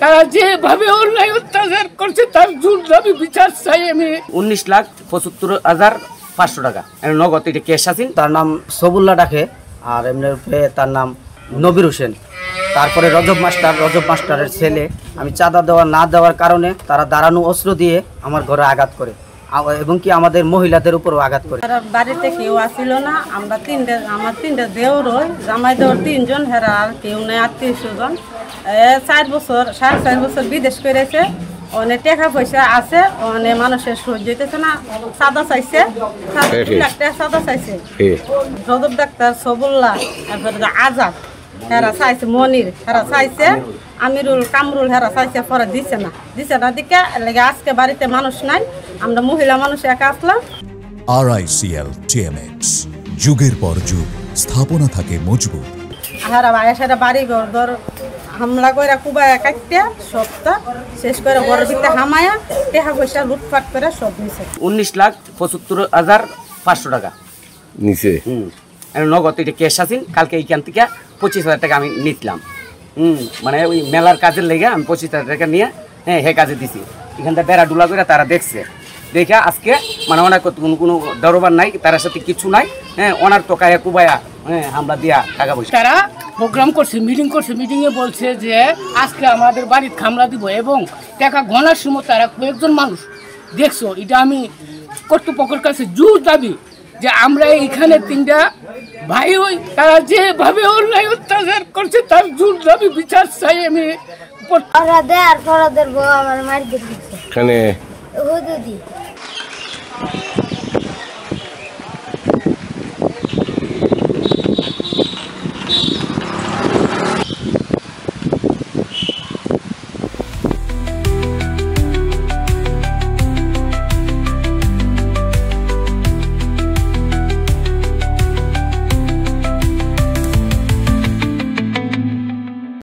তারা যেভাবে অন্যায় অত্যাচার করছে তার জোর দাবি বিচার চাই আমি। 19,75,500 টাকা নগদ, এটা ক্যাশ আছে। তার নাম সবুল্লাহ ডাকে, আর এমনি তার নাম নবীর হোসেন। তারপরে রজব মাস্টারের ছেলে। আমি চাঁদা না দেওয়ার কারণে তারা দাঁড়ানো অস্ত্র দিয়ে আমার ঘরে আঘাত করে এবং কি আমাদের মহিলাদের উপরও আঘাত করে। বাড়িতে কেউ আসিল না, আমরা আমার তিনটা দেওর জামাই দেওর 3 জন, হেরা আর কেউ নেই, 300 জন। 4 বছর 4.5 বছর বিদেশ করেছে, অনেক টাকা পয়সা আছে, অনেক মানুষের সহ্য হইতেছে না, সাদা চাইছে, 2 লাখ টাকা সাদা চাইছে। রজব ডাক্তার, সবুল্লাহ, তারপরে আজাদ হেরা চাইছে, মনির হেরা চাইছে, আমিরুল কামরুল হেরা চাইছে, পরে দিছে না দিকে লেগে আজকে বাড়িতে মানুষ নাই, আমরা মহিলা মানুষ একা আসলাম। RICL TMX, যুগের পর যুগ স্থাপনা থাকে মজবুত। হেরা ভাইয়া বাড়ি ঘর ধর হামলা করে কুবায় কাটতে সবটা শেষ করে ঘরের ভিতরে হামায়া টাকা পয়সা লুটপাট করে সব নিছে। 19,75,500 টাকা নিচে নগদ, এটা ক্যাশ আছে। কালকে এইখান থেকে 25,000 টাকা আমি নিতলাম। মানে ওই মেলার কাজের লেগে আমি 25,000 টাকা নিয়ে হে কাজে দিছি। এখানটা বেড়া ডুলা করে তারা দেখছে, দেখে আজকে মানে ওনার কোনো দরবার নাই, তার সাথে কিছু নাই। ওনার তোকায়া কুবায়া হামলা দিয়া টাকা পয়সা। তারা প্রোগ্রাম করছে, মিটিং করছে, মিটিংয়ে বলছে যে আজকে আমাদের বাড়ির খামলা দিব এবং টাকা গণার সময় তারা কয়েকজন মানুষ দেখছো। এটা আমি কর্তৃপক্ষের কাছে জোর দাবি যে আমরা এইখানে 3টা ভাই হই, তারা যেভাবে অন্যায় অত্যাচার করছে তার জোর দাবি বিচার চাই আমি। আমার মার দিচ্ছে